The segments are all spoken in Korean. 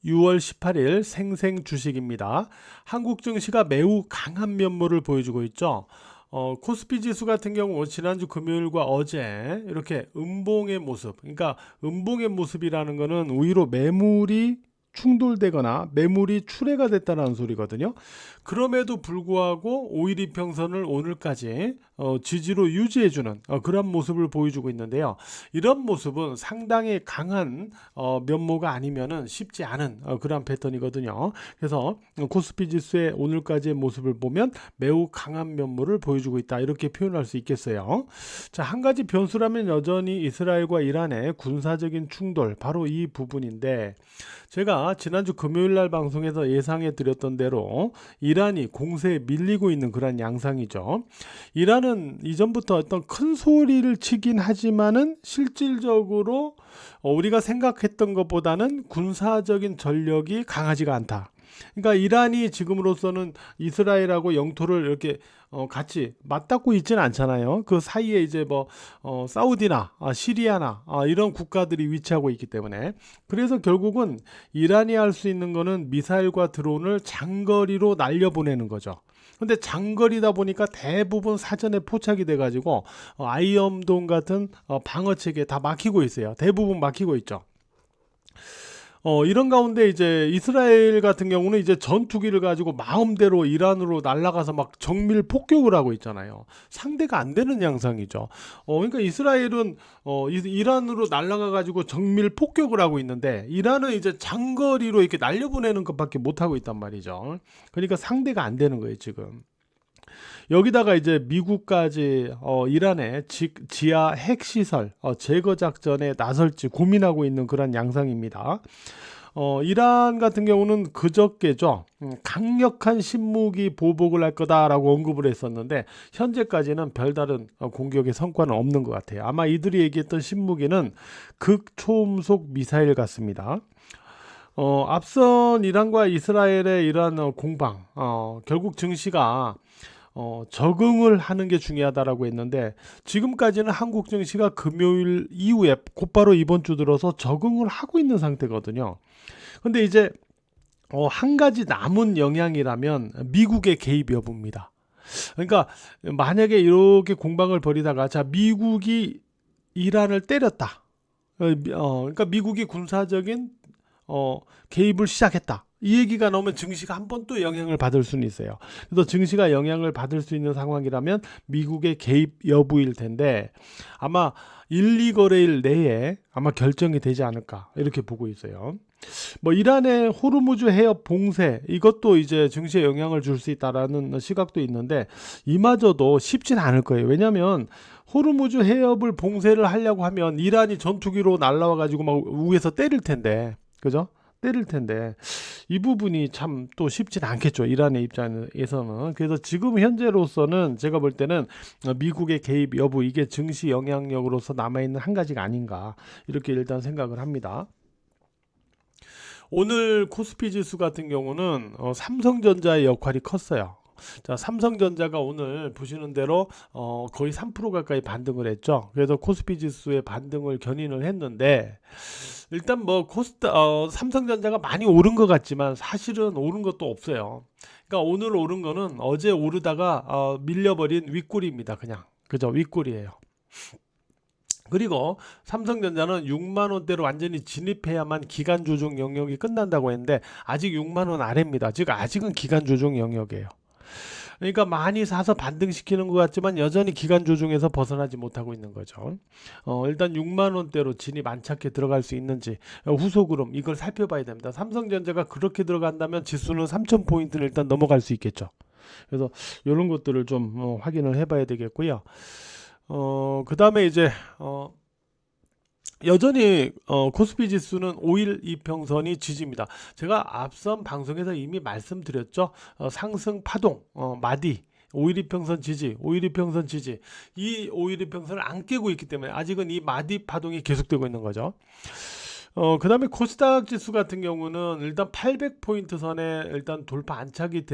6월 18일 생생 주식입니다. 한국 증시가 매우 강한 면모를 보여주고 있죠. 코스피 지수 같은 경우 지난주 금요일과 어제 이렇게 음봉의 모습, 그러니까 음봉의 모습이라는 것은 우위로 매물이 충돌되거나 매물이 출회가 됐다는 소리거든요. 그럼에도 불구하고 5일 이평선을 오늘까지 지지로 유지해주는 그런 모습을 보여주고 있는데요. 이런 모습은 상당히 강한 면모가 아니면은 쉽지 않은 그런 패턴이거든요. 그래서 코스피 지수의 오늘까지의 모습을 보면 매우 강한 면모를 보여주고 있다, 이렇게 표현할 수 있겠어요. 자, 한 가지 변수라면 여전히 이스라엘과 이란의 군사적인 충돌, 바로 이 부분인데, 제가 지난주 금요일 날 방송에서 예상해 드렸던 대로 이란이 공세에 밀리고 있는 그런 양상이죠. 이란은 이전부터 어떤 큰 소리를 치긴 하지만은 실질적으로 우리가 생각했던 것보다는 군사적인 전력이 강하지가 않다. 그러니까 이란이 지금으로서는 이스라엘하고 영토를 이렇게 같이 맞닿고 있지는 않잖아요. 그 사이에 이제 뭐 사우디나 시리아나 이런 국가들이 위치하고 있기 때문에, 그래서 결국은 이란이 할 수 있는 거는 미사일과 드론을 장거리로 날려보내는 거죠. 근데 장거리다 보니까 대부분 사전에 포착이 돼가지고 아이엄돔 같은 방어 체계 다 막히고 있어요. 대부분 막히고 있죠. 이런 가운데 이제 이스라엘 같은 경우는 이제 전투기를 가지고 마음대로 이란으로 날아가서 막 정밀 폭격을 하고 있잖아요. 상대가 안 되는 양상이죠. 그러니까 이스라엘은 이란으로 날아가 가지고 정밀 폭격을 하고 있는데, 이란은 이제 장거리로 이렇게 날려보내는 것밖에 못 하고 있단 말이죠. 그러니까 상대가 안 되는 거예요, 지금. 여기다가 이제 미국까지 이란의 지하 핵시설 제거 작전에 나설지 고민하고 있는 그런 양상입니다. 이란 같은 경우는 그저께죠, 강력한 신무기 보복을 할 거다라고 언급을 했었는데, 현재까지는 별다른 공격의 성과는 없는 것 같아요. 아마 이들이 얘기했던 신무기는 극초음속 미사일 같습니다. 앞선 이란과 이스라엘의 이러한 공방, 결국 증시가 적응을 하는 게 중요하다라고 했는데, 지금까지는 한국 증시가 금요일 이후에 곧바로 이번 주 들어서 적응을 하고 있는 상태거든요. 근데 이제 한 가지 남은 영향이라면 미국의 개입 여부입니다. 그러니까 만약에 이렇게 공방을 벌이다가, 자, 미국이 이란을 때렸다. 그러니까 미국이 군사적인 개입을 시작했다, 이 얘기가 나오면 증시가 한 번 또 영향을 받을 수는 있어요. 그래서 증시가 영향을 받을 수 있는 상황이라면 미국의 개입 여부일 텐데, 아마 1, 2거래일 내에 아마 결정이 되지 않을까, 이렇게 보고 있어요. 뭐 이란의 호르무즈 해협 봉쇄, 이것도 이제 증시에 영향을 줄 수 있다라는 시각도 있는데, 이마저도 쉽진 않을 거예요. 왜냐하면 호르무즈 해협을 봉쇄를 하려고 하면 이란이 전투기로 날라와 가지고 막 위에서 때릴 텐데, 그죠? 때릴 텐데 이 부분이 참 또 쉽진 않겠죠, 이란의 입장에서는. 그래서 지금 현재로서는 제가 볼 때는 미국의 개입 여부, 이게 증시 영향력으로서 남아있는 한 가지가 아닌가, 이렇게 일단 생각을 합니다. 오늘 코스피 지수 같은 경우는 삼성전자의 역할이 컸어요. 자, 삼성전자가 오늘 보시는 대로 거의 3% 가까이 반등을 했죠. 그래서 코스피 지수의 반등을 견인을 했는데, 일단 뭐 삼성전자가 많이 오른 것 같지만 사실은 오른 것도 없어요. 그러니까 오늘 오른 거는 어제 오르다가 밀려버린 윗골입니다. 그냥, 그죠? 윗골이에요. 그리고 삼성전자는 6만 원대로 완전히 진입해야만 기간 조정 영역이 끝난다고 했는데, 아직 6만 원 아래입니다. 즉 아직은 기간 조정 영역이에요. 그러니까 많이 사서 반등시키는 것 같지만 여전히 기간 조정에서 벗어나지 못하고 있는 거죠. 일단 6만 원대로 진입 안착해 들어갈 수 있는지 후속 흐름, 이걸 살펴봐야 됩니다. 삼성전자가 그렇게 들어간다면 지수는 3,000포인트는 일단 넘어갈 수 있겠죠. 그래서 이런 것들을 좀 확인을 해봐야 되겠고요. 그 다음에 이제 여전히 코스피 지수는 5일 이평선이 지지입니다. 제가 앞선 방송에서 이미 말씀드렸죠. 상승 파동, 마디, 5일 이평선 지지, 5일 이평선 지지. 이 5일 이평선을 안 깨고 있기 때문에 아직은 이 마디 파동이 계속되고 있는 거죠. 그다음에 코스닥 지수 같은 경우는 일단 800포인트 선에 일단 돌파 안착이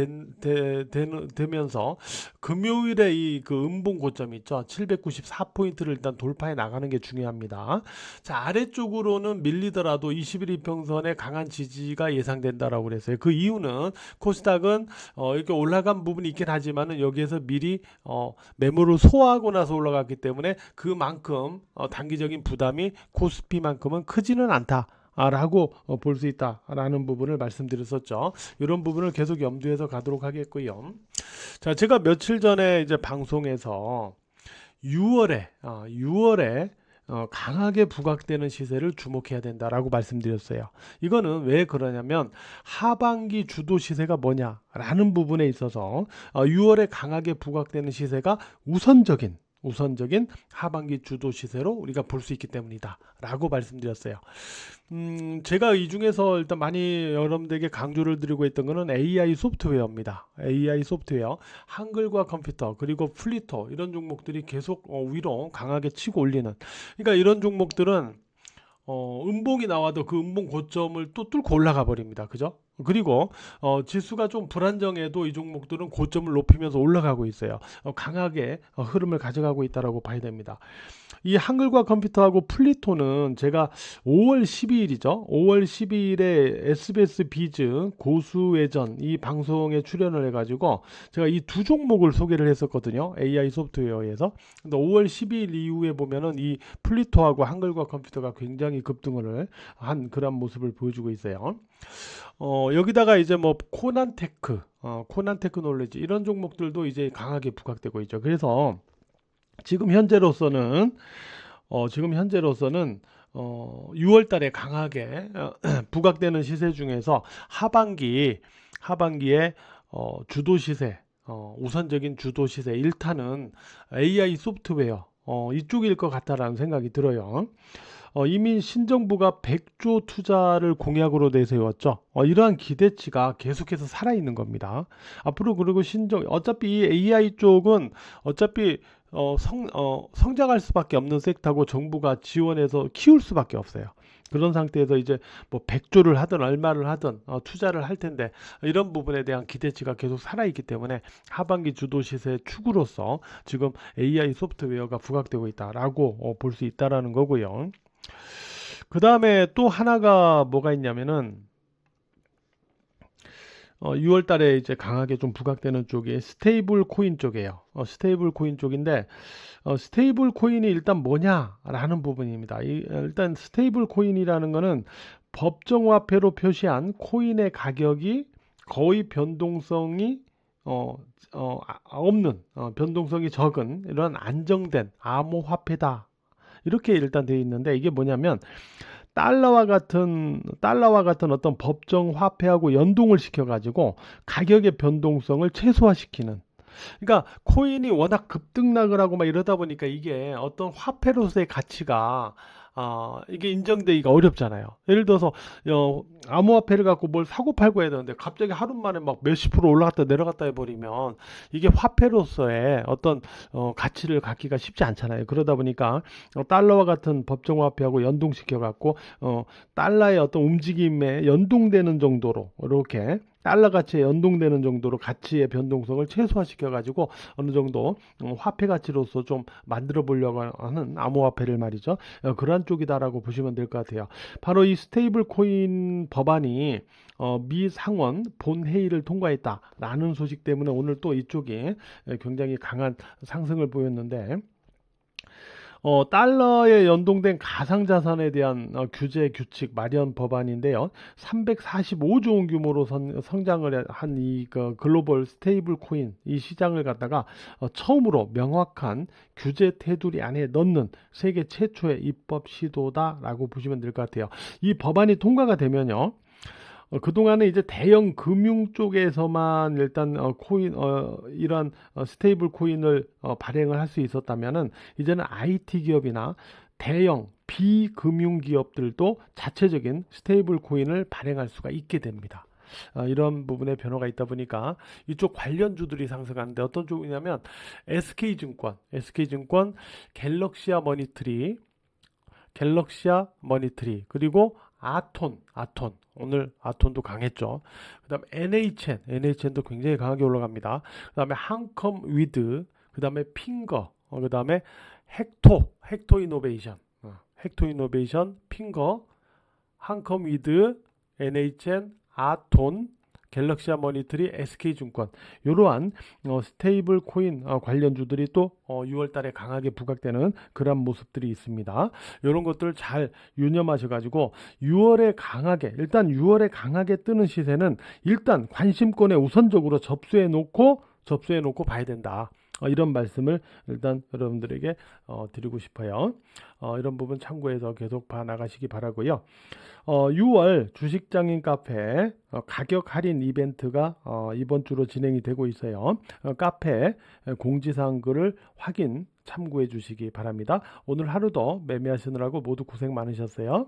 되면서 금요일에 이 그 음봉 고점 있죠. 794포인트를 일단 돌파해 나가는 게 중요합니다. 자, 아래쪽으로는 밀리더라도 21 이평선에 강한 지지가 예상된다라고 그랬어요. 그 이유는 코스닥은 이렇게 올라간 부분이 있긴 하지만은 여기에서 미리 매물을 소화하고 나서 올라갔기 때문에 그만큼 단기적인 부담이 코스피만큼은 크지는 않다. 라고 볼 수 있다라는 부분을 말씀드렸었죠. 이런 부분을 계속 염두에서 가도록 하겠고요. 자, 제가 며칠 전에 이제 방송에서 6월에 강하게 부각되는 시세를 주목해야 된다라고 말씀드렸어요. 이거는 왜 그러냐면 하반기 주도 시세가 뭐냐라는 부분에 있어서 6월에 강하게 부각되는 시세가 우선적인 하반기 주도 시세로 우리가 볼 수 있기 때문이다 라고 말씀드렸어요. 제가 이 중에서 일단 많이 여러분들에게 강조를 드리고 있던 거는 AI 소프트웨어입니다. AI 소프트웨어, 한글과 컴퓨터, 그리고 플리토 이런 종목들이 계속 위로 강하게 치고 올리는, 그러니까 이런 종목들은 음봉이 나와도 그 음봉 고점을 또 뚫고 올라가 버립니다. 그죠? 그리고 지수가 좀 불안정해도 이 종목들은 고점을 높이면서 올라가고 있어요. 강하게 흐름을 가져가고 있다라고 봐야 됩니다. 이 한글과 컴퓨터하고 플리토는 제가 5월 12일이죠. 5월 12일에 SBS 비즈 고수외전 이 방송에 출연을 해가지고 제가 이 두 종목을 소개를 했었거든요. AI 소프트웨어에서. 근데 5월 12일 이후에 보면은 이 플리토하고 한글과 컴퓨터가 굉장히 급등을 한 그런 모습을 보여주고 있어요. 여기다가 이제 뭐 코난테크, 코난테크놀로지 이런 종목들도 이제 강하게 부각되고 있죠. 그래서 지금 현재로서는 6월 달에 강하게 부각되는 시세 중에서 하반기에 주도 시세, 우선적인 주도 시세 1타는 AI 소프트웨어 이쪽일 것 같다라는 생각이 들어요. 이미 신정부가 100조 투자를 공약으로 내세웠죠. 이러한 기대치가 계속해서 살아있는 겁니다. 앞으로 그리고 어차피 이 AI 쪽은 어차피 성장할 수밖에 없는 섹터고 정부가 지원해서 키울 수밖에 없어요. 그런 상태에서 이제 뭐 100조를 하든 얼마를 하든 투자를 할 텐데 이런 부분에 대한 기대치가 계속 살아있기 때문에 하반기 주도 시세 축으로서 지금 AI 소프트웨어가 부각되고 있다라고 볼 수 있다라는 거고요. 그 다음에 또 하나가 뭐가 있냐면은 6월 달에 이제 강하게 좀 부각되는 쪽이 스테이블 코인 쪽이에요. 스테이블 코인 쪽인데 스테이블 코인이 일단 뭐냐라는 부분입니다. 일단 스테이블 코인이라는 거는 법정화폐로 표시한 코인의 가격이 거의 변동성이 없는 변동성이 적은 이런 안정된 암호화폐다. 이렇게 일단 되어 있는데 이게 뭐냐면 달러와 같은 어떤 법정 화폐하고 연동을 시켜가지고 가격의 변동성을 최소화시키는. 그러니까 코인이 워낙 급등락을 하고 막 이러다 보니까 이게 어떤 화폐로서의 가치가 이게 인정되기가 어렵잖아요. 예를 들어서 암호화폐를 갖고 뭘 사고 팔고 해야 되는데 갑자기 하루 만에 막 몇십 프로 올라갔다 내려갔다 해버리면 이게 화폐로서의 어떤 가치를 갖기가 쉽지 않잖아요. 그러다 보니까 달러와 같은 법정화폐하고 연동시켜 갖고 달러의 어떤 움직임에 연동되는 정도로 이렇게 달러 가치에 연동되는 정도로 가치의 변동성을 최소화시켜 가지고 어느 정도 화폐 가치로서 좀 만들어 보려고 하는 암호화폐를 말이죠. 그러한 쪽이다라고 보시면 될 것 같아요. 바로 이 스테이블 코인 법안이 미 상원 본회의를 통과했다라는 소식 때문에 오늘 또 이쪽이 굉장히 강한 상승을 보였는데 달러에 연동된 가상자산에 대한 규제 규칙 마련 법안인데요. 345조 원 규모로 성장을 한 이 글로벌 스테이블 코인 이 시장을 갖다가 처음으로 명확한 규제 테두리 안에 넣는 세계 최초의 입법 시도다라고 보시면 될 것 같아요. 이 법안이 통과가 되면요. 그동안은 이제 대형 금융 쪽에서만 일단 이런 스테이블 코인을 발행을 할 수 있었다면은 이제는 IT 기업이나 대형 비금융 기업들도 자체적인 스테이블 코인을 발행할 수가 있게 됩니다. 이런 부분에 변화가 있다 보니까 이쪽 관련주들이 상승하는데 어떤 쪽이냐면 SK증권, 갤럭시아 머니트리 그리고 아톤. 오늘 아톤도 강했죠. 그다음에 NHN도 굉장히 강하게 올라갑니다. 그다음에 한컴 위드, 그다음에 핑거, 그다음에 헥토 이노베이션, 핑거, 한컴 위드, NHN, 아톤, 갤럭시아 머니터리, SK증권 이러한 스테이블 코인 관련주들이 또 6월 달에 강하게 부각되는 그런 모습들이 있습니다. 이런 것들 잘 유념하셔 가지고 6월에 강하게 뜨는 시세는 일단 관심권에 우선적으로 접수해 놓고 봐야 된다. 이런 말씀을 일단 여러분들에게 드리고 싶어요. 이런 부분 참고해서 계속 봐 나가시기 바라고요. 6월 주식장인 카페 가격 할인 이벤트가 이번 주로 진행이 되고 있어요. 카페 공지사항 글을 참고해 주시기 바랍니다. 오늘 하루도 매매하시느라고 모두 고생 많으셨어요.